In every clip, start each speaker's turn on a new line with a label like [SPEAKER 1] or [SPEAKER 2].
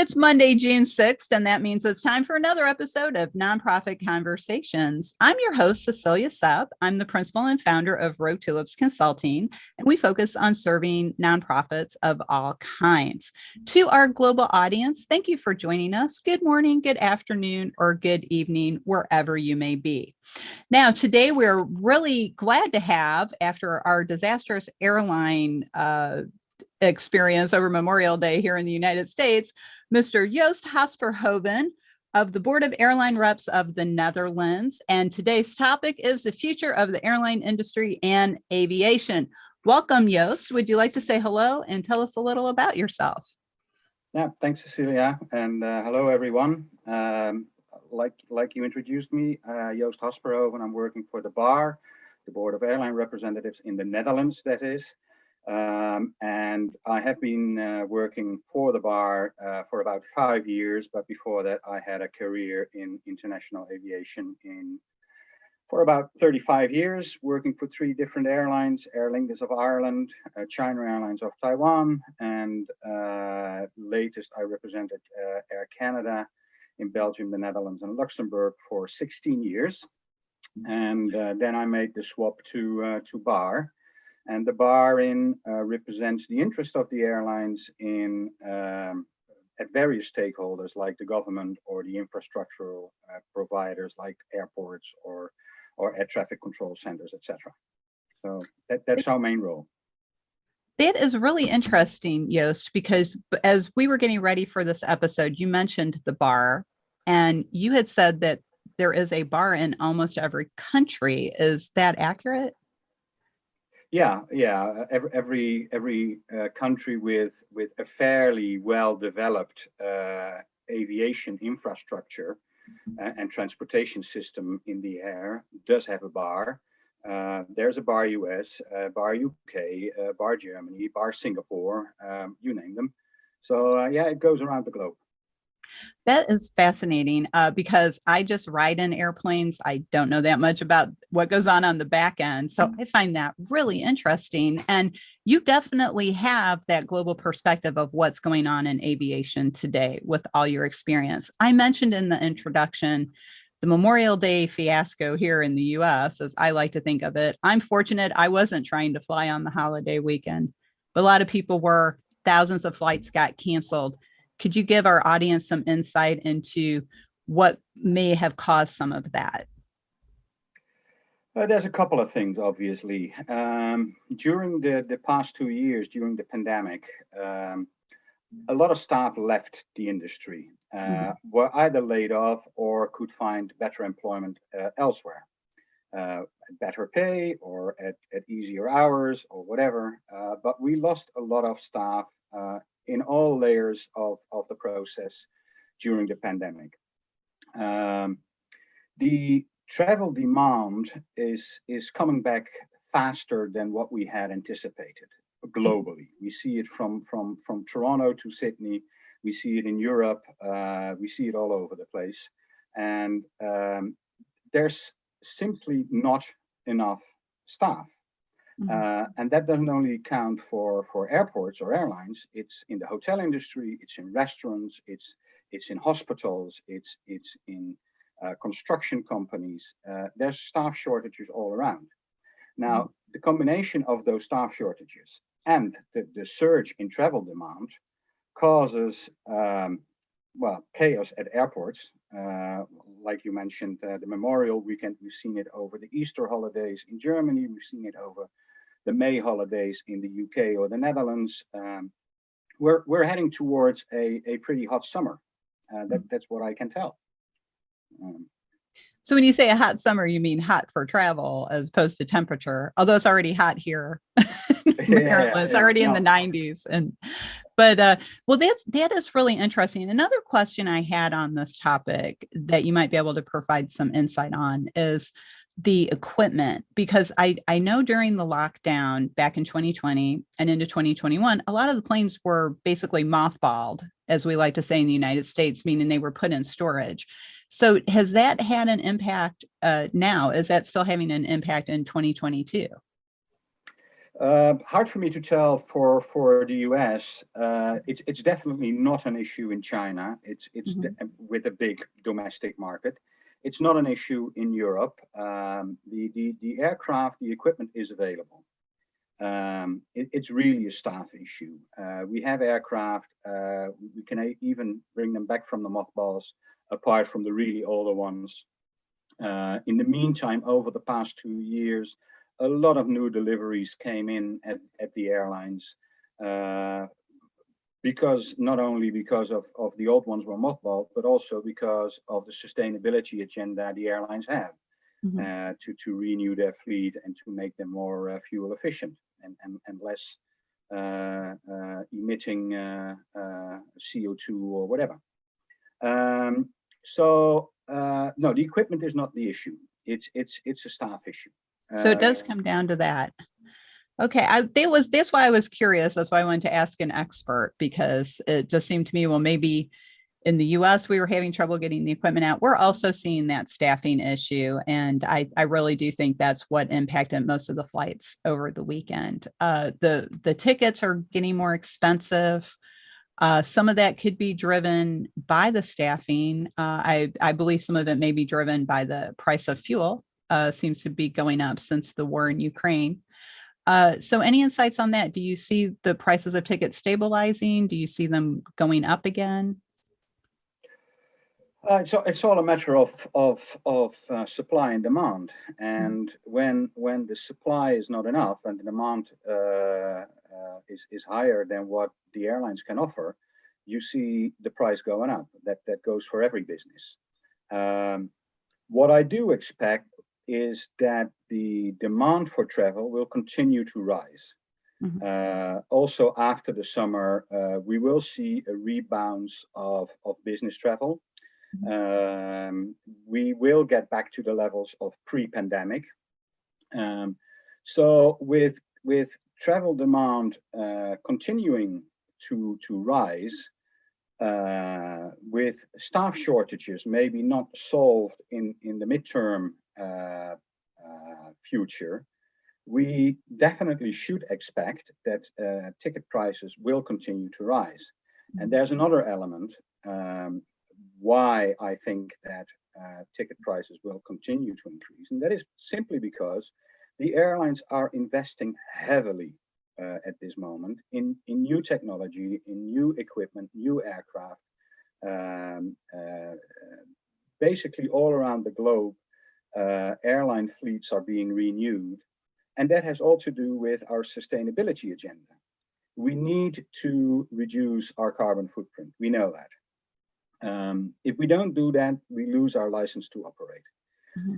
[SPEAKER 1] It's Monday, June 6th, and that means it's time for another episode of Nonprofit Conversations. I'm your host, Cecilia Sepp. I'm the principal and founder of Road Tulips Consulting, and we focus on serving nonprofits of all kinds. To our global audience, thank you for joining us. Good morning, good afternoon, or good evening, wherever you may be. Now, today we're really glad to have, after our disastrous airline experience over Memorial Day here in the United States, Mr. Joost Hasperhoven of the Board of Airline Reps of the Netherlands. And today's topic is the future of the airline industry and aviation. Welcome, Joost. Would you like to say hello and tell us a little about yourself?
[SPEAKER 2] Yeah, thanks, Cecilia, and hello, everyone. Like you introduced me, Joost Hasperhoven. I'm working for the BAR, the Board of Airline Representatives in the Netherlands, that is. And I have been working for the BAR for about 5 years, but before that I had a career in international aviation for about 35 years, working for 3 different airlines: Aer Lingus of Ireland, China Airlines of Taiwan, and latest I represented Air Canada in Belgium, the Netherlands, and Luxembourg for 16 years. And then I made the swap to BAR. And the BARIN represents the interest of the airlines in at various stakeholders like the government or the infrastructural providers like airports or air traffic control centers, etc. So that's our main role.
[SPEAKER 1] That is really interesting, Joost, because as we were getting ready for this episode, you mentioned the BAR, and you had said that there is a BAR in almost every country. Is that accurate?
[SPEAKER 2] Yeah. Every country with a fairly well-developed aviation infrastructure and transportation system in the air does have a BAR. There's a BAR US, BAR UK, BAR Germany, BAR Singapore, you name them. So yeah, it goes around the globe.
[SPEAKER 1] That is fascinating because I just ride in airplanes. I don't know that much about what goes on the back end. So I find that really interesting. And you definitely have that global perspective of what's going on in aviation today with all your experience. I mentioned in the introduction the Memorial Day fiasco here in the US, as I like to think of it. I'm fortunate I wasn't trying to fly on the holiday weekend, but a lot of people were. Thousands of flights got canceled. Could you give our audience some insight into what may have caused some of that?
[SPEAKER 2] There's a couple of things, obviously. During the past 2 years, during the pandemic, a lot of staff left the industry, were either laid off or could find better employment elsewhere, better pay or at easier hours or whatever. But we lost a lot of staff in all layers of the process during the pandemic. The travel demand is coming back faster than what we had anticipated globally. We see it from Toronto to Sydney. We see it in Europe. We see it all over the place. And there's simply not enough staff. And that doesn't only count for airports or airlines. It's in the hotel industry, it's in restaurants, it's in hospitals, it's in construction companies. There's staff shortages all around. Now, the combination of those staff shortages and the surge in travel demand causes chaos at airports. Like you mentioned, the Memorial Weekend, we've seen it over the Easter holidays in Germany, we've seen it over the May holidays in the UK or the Netherlands. We're heading towards a pretty hot summer. That's what I can tell.
[SPEAKER 1] So when you say a hot summer, you mean hot for travel as opposed to temperature, although it's already hot here. It's already in the 90s. But that is really interesting. Another question I had on this topic that you might be able to provide some insight on is the equipment, because I know during the lockdown back in 2020 and into 2021, a lot of the planes were basically mothballed, as we like to say in the United States, meaning they were put in storage. So has that had an impact now? Is that still having an impact in 2022?
[SPEAKER 2] Hard for me to tell for the US. It's definitely not an issue in China. With a big domestic market. It's not an issue in Europe. The aircraft, the equipment is available. It's really a staff issue. We have aircraft. We can even bring them back from the mothballs, apart from the really older ones. In the meantime, over the past 2 years, a lot of new deliveries came in at the airlines, because not only because of the old ones were mothballed, but also because of the sustainability agenda the airlines have, to renew their fleet and to make them more fuel efficient and less emitting CO2 or whatever. No, the equipment is not the issue. It's a staff issue.
[SPEAKER 1] So it does come down to that. Okay, that's why I was curious. That's why I wanted to ask an expert, because it just seemed to me, well, maybe in the US we were having trouble getting the equipment out. We're also seeing that staffing issue, and I really do think that's what impacted most of the flights over the weekend. The tickets are getting more expensive. Some of that could be driven by the staffing. I believe some of it may be driven by the price of fuel. Seems to be going up since the war in Ukraine. So any insights on that? Do you see the prices of tickets stabilizing? Do you see them going up again?
[SPEAKER 2] It's all a matter of supply and demand. And when the supply is not enough and the demand is higher than what the airlines can offer, you see the price going up. That goes for every business. What I do expect is that the demand for travel will continue to rise. Also, after the summer, we will see a rebound of business travel. We will get back to the levels of pre-pandemic. So with travel demand continuing to rise, with staff shortages maybe not solved in the midterm future, we definitely should expect that ticket prices will continue to rise. And there's another element why I think that ticket prices will continue to increase, and that is simply because the airlines are investing heavily at this moment in new technology, in new equipment, new aircraft. Basically all around the globe, airline fleets are being renewed, and that has all to do with our sustainability agenda. We need to reduce our carbon footprint. We know that. If we don't do that, we lose our license to operate.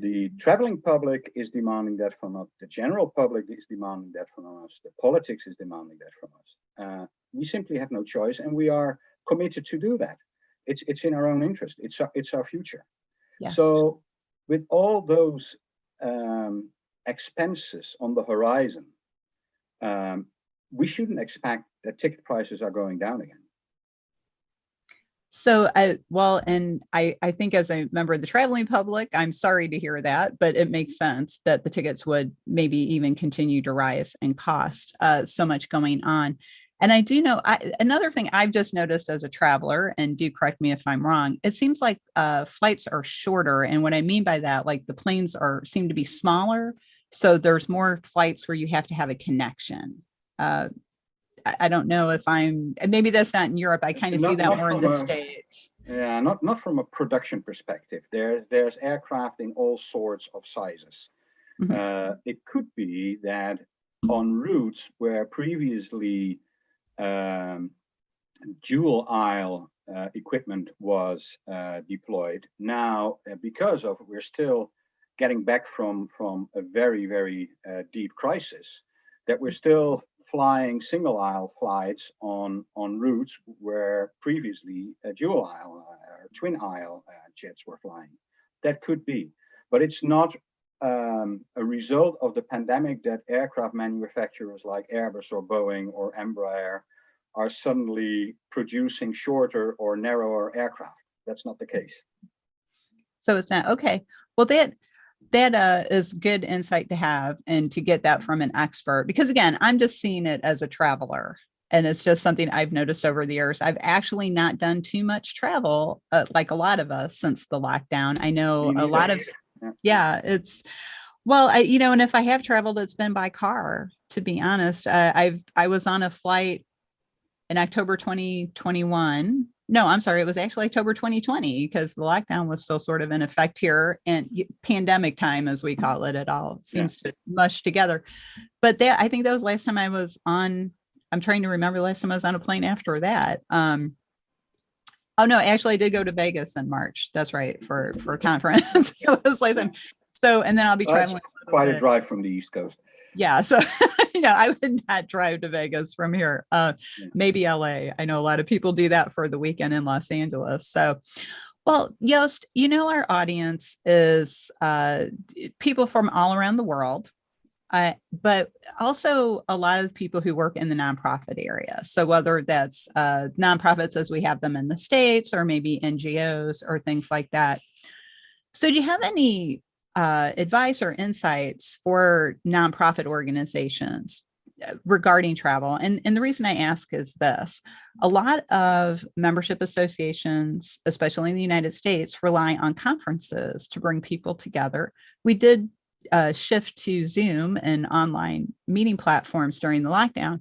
[SPEAKER 2] The traveling public is demanding that from us. The general public is demanding that from us. The politics is demanding that from us. We simply have no choice, and we are committed to do that. It's in our own interest. It's our future. Yes. So with all those expenses on the horizon, we shouldn't expect that ticket prices are going down again.
[SPEAKER 1] So, I think as a member of the traveling public, I'm sorry to hear that, but it makes sense that the tickets would maybe even continue to rise in cost, so much going on. And I do know another thing I've just noticed as a traveler, and do correct me if I'm wrong, it seems like flights are shorter. And what I mean by that, like the planes seem to be smaller. So there's more flights where you have to have a connection. I don't know if maybe that's not in Europe. I kind of see that more in the States.
[SPEAKER 2] Yeah, not from a production perspective. There's aircraft in all sorts of sizes. It could be that on routes where previously dual aisle equipment was deployed, now because we're still getting back from a very, very deep crisis, that we're still flying single aisle flights on routes where previously dual aisle or twin aisle jets were flying. That could be, but it's not a result of the pandemic that aircraft manufacturers like Airbus or Boeing or Embraer are suddenly producing shorter or narrower aircraft. That's not the case.
[SPEAKER 1] So it's not okay. Well, That is good insight to have and to get that from an expert, because again, I'm just seeing it as a traveler. And it's just something I've noticed over the years. I've actually not done too much travel, like a lot of us since the lockdown. I know
[SPEAKER 2] Me
[SPEAKER 1] a lot
[SPEAKER 2] neither.
[SPEAKER 1] of, yeah, it's, well, and if I have traveled, it's been by car, to be honest. I was on a flight in October 2021. No, I'm sorry, it was actually October 2020 because the lockdown was still sort of in effect here, and pandemic time, as we call it, it all
[SPEAKER 2] Yeah.
[SPEAKER 1] seems to mush together. But that, I think that was last time I was on. I'm trying to remember the last time I was on a plane after that. Oh no, actually I did go to Vegas in March. That's right, for a conference. It was last time. So, and then I'll be
[SPEAKER 2] Well, that's
[SPEAKER 1] traveling
[SPEAKER 2] quite a drive from the East Coast.
[SPEAKER 1] yeah, so I would not drive to Vegas from here.
[SPEAKER 2] Yeah.
[SPEAKER 1] Maybe LA. I know a lot of people do that for the weekend in Los Angeles. So, well, Joost, our audience is people from all around the world, but also a lot of people who work in the nonprofit area. So whether that's nonprofits as we have them in the States, or maybe NGOs or things like that. So do you have any advice or insights for nonprofit organizations regarding travel? And the reason I ask is this: a lot of membership associations, especially in the United States, rely on conferences to bring people together. We did shift to Zoom and online meeting platforms during the lockdown,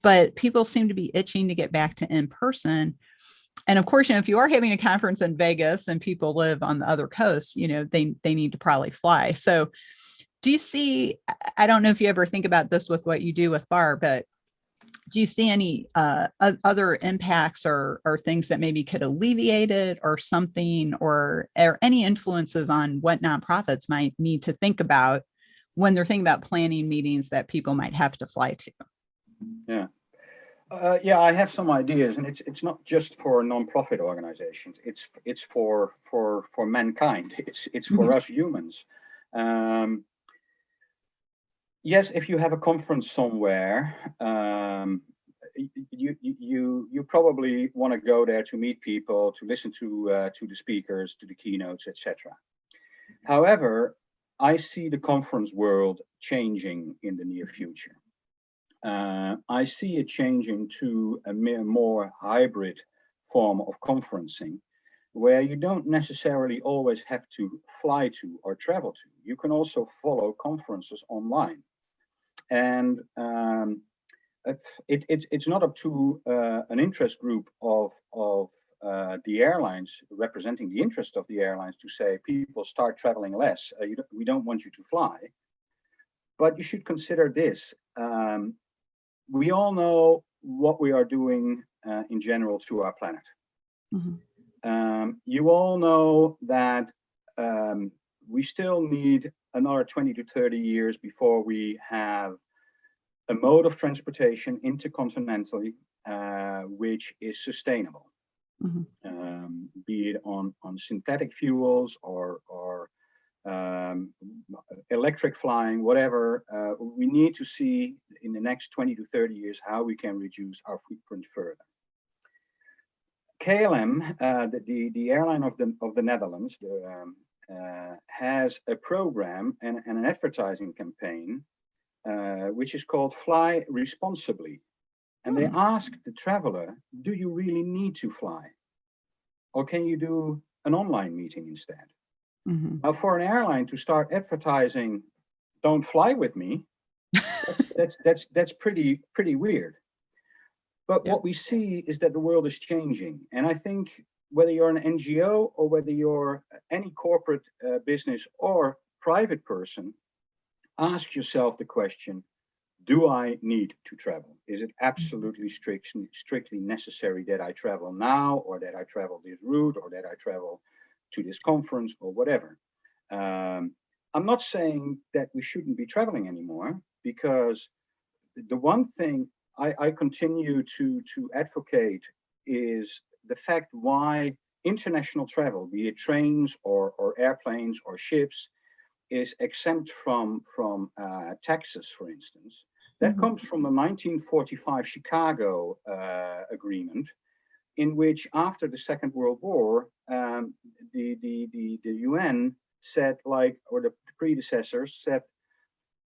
[SPEAKER 1] but people seem to be itching to get back to in person. And of course, if you are having a conference in Vegas and people live on the other coast, they need to probably fly. So do you see, I don't know if you ever think about this with what you do with BAR, but do you see any other impacts or things that maybe could alleviate it or something, or any influences on what nonprofits might need to think about when they're thinking about planning meetings that people might have to fly to?
[SPEAKER 2] Yeah. Yeah, I have some ideas, and it's not just for nonprofit organizations. It's for mankind. It's for us humans. Yes, if you have a conference somewhere, you probably want to go there to meet people, to listen to the speakers, to the keynotes, etc. However, I see the conference world changing in the near future. I see it changing to a more hybrid form of conferencing, where you don't necessarily always have to fly to or travel to. You can also follow conferences online. And it's not up to an interest group of the airlines, representing the interest of the airlines, to say people start traveling less. We don't want you to fly. But you should consider this. We all know what we are doing in general to our planet. Mm-hmm. You all know that we still need another 20 to 30 years before we have a mode of transportation intercontinentally which is sustainable. Mm-hmm. Be it on synthetic fuels or electric flying, whatever. We need to see in the next 20 to 30 years how we can reduce our footprint further. KLM, the airline of the Netherlands, has a program and an advertising campaign which is called Fly Responsibly. And they ask the traveler, do you really need to fly? Or can you do an online meeting instead? Mm-hmm. Now, for an airline to start advertising, don't fly with me, that's pretty weird. But what we see is that the world is changing. And I think whether you're an NGO or whether you're any corporate business or private person, ask yourself the question, do I need to travel? Is it absolutely strictly necessary that I travel now, or that I travel this route, or that I travel to this conference, or whatever? I'm not saying that we shouldn't be traveling anymore, because the one thing I continue to advocate is the fact why international travel, be it trains or airplanes or ships, is exempt from taxes, for instance. That comes from the 1945 Chicago Agreement, in which after the Second World War, the UN said, like, or the predecessors said,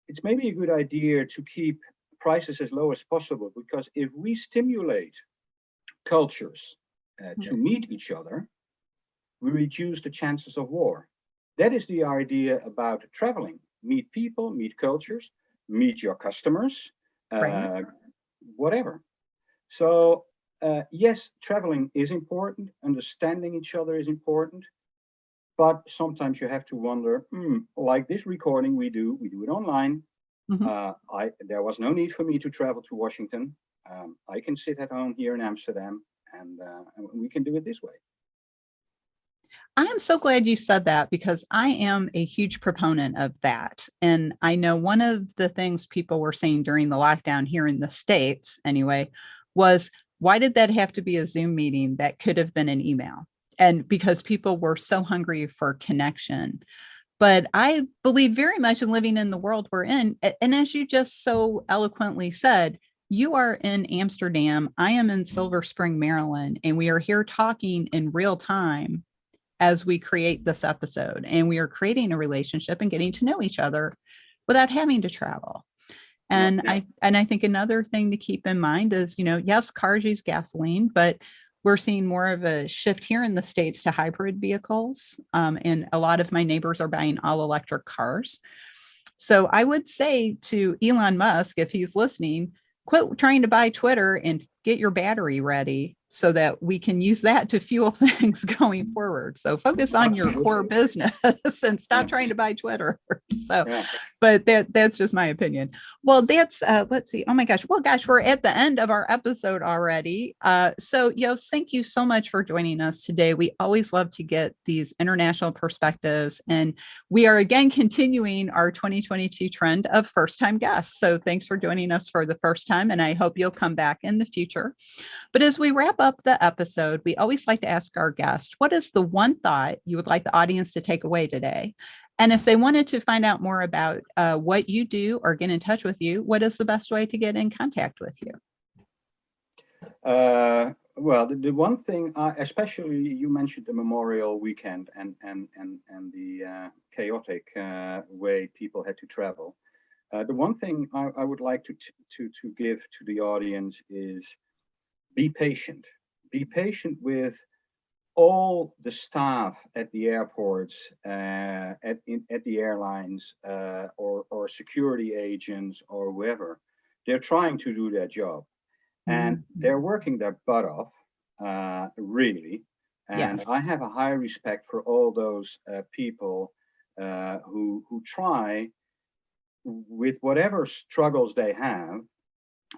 [SPEAKER 2] it's maybe a good idea to keep prices as low as possible, because if we stimulate cultures to meet each other, we reduce the chances of war. That is the idea about traveling. Meet people, meet cultures, meet your customers,
[SPEAKER 1] Right.
[SPEAKER 2] whatever. So yes, traveling is important, understanding each other is important, but sometimes you have to wonder, like this recording we do it online. There was no need for me to travel to Washington. I can sit at home here in Amsterdam, and we can do it this way.
[SPEAKER 1] I am so glad you said that, because I am a huge proponent of that. And I know one of the things people were saying during the lockdown here in the States anyway, was why did that have to be a Zoom meeting? That could have been an email. And because people were so hungry for connection. But I believe very much in living in the world we're in. And as you just so eloquently said, you are in Amsterdam, I am in Silver Spring, Maryland, and we are here talking in real time as we create this episode, and we are creating a relationship and getting to know each other without having to travel. And I think another thing to keep in mind is, yes, cars use gasoline, but we're seeing more of a shift here in the States to hybrid vehicles. And a lot of my neighbors are buying all electric cars. So I would say to Elon Musk, if he's listening, quit trying to buy Twitter and get your battery ready so that we can use that to fuel things going forward. So focus on your core business and stop trying to buy Twitter. So, but that's just my opinion. Well, that's, let's see. Oh my gosh. Well, gosh, we're at the end of our episode already. So Joost, thank you so much for joining us today. We always love to get these international perspectives, and we are again continuing our 2022 trend of first-time guests. So thanks for joining us for the first time, and I hope you'll come back in the future. But as we wrap up the episode, we always like to ask our guest, what is the one thought you would like the audience to take away today? And if they wanted to find out more about what you do or get in touch with you, what is the best way to get in contact with you?
[SPEAKER 2] Well, the one thing, especially you mentioned the Memorial Weekend and the chaotic way people had to travel. The one thing I would like to give to the audience is be patient. Be patient with all the staff at the airports, at the airlines, or security agents or whoever. They're trying to do their job, and they're working their butt off, really. And I have a high respect for all those people who try, with whatever struggles they have,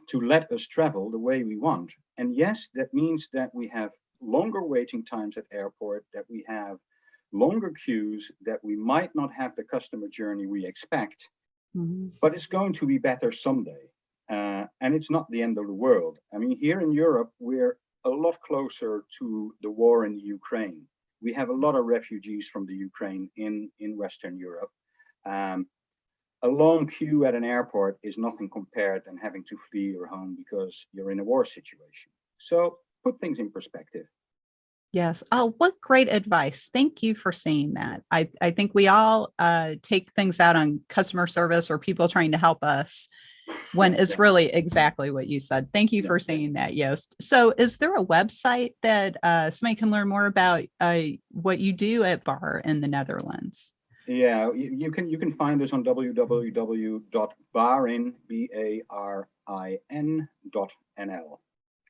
[SPEAKER 2] to let us travel the way we want. And yes, that means that we have longer waiting times at airport, that we have longer queues, that we might not have the customer journey we expect, but it's going to be better someday. And it's not the end of the world. I mean, here in Europe, we're a lot closer to the war in the Ukraine. We have a lot of refugees from the Ukraine in Western Europe. A long queue at an airport is nothing compared than having to flee your home because you're in a war situation. So put things in perspective.
[SPEAKER 1] Yes. Oh, what great advice. Thank you for saying that. I think we all take things out on customer service or people trying to help us when it's really exactly what you said. Thank you for saying that, Joost. So is there a website that somebody can learn more about what you do at BAR in the Netherlands?
[SPEAKER 2] Yeah, you can find us on www.barin, BARIN.nl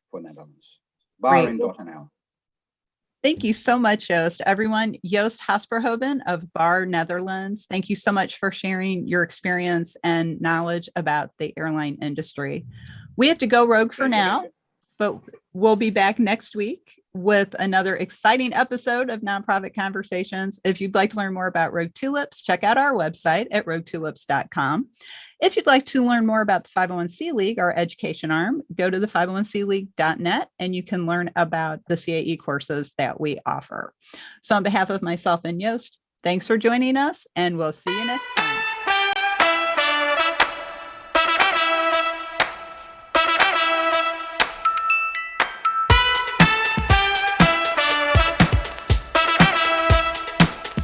[SPEAKER 2] for Netherlands. Barin.nl.
[SPEAKER 1] Thank you so much, Joost. Everyone, Joost Hasperhoven of BAR Netherlands, thank you so much for sharing your experience and knowledge about the airline industry. We have to go rogue for now, but we'll be back next week with another exciting episode of Nonprofit Conversations. If you'd like to learn more about Rogue Tulips, check out our website at roguetulips.com. If you'd like to learn more about the 501c League, our education arm, go to the 501cleague.net and you can learn about the CAE courses that we offer. So on behalf of myself and Joost, thanks for joining us, and we'll see you next time.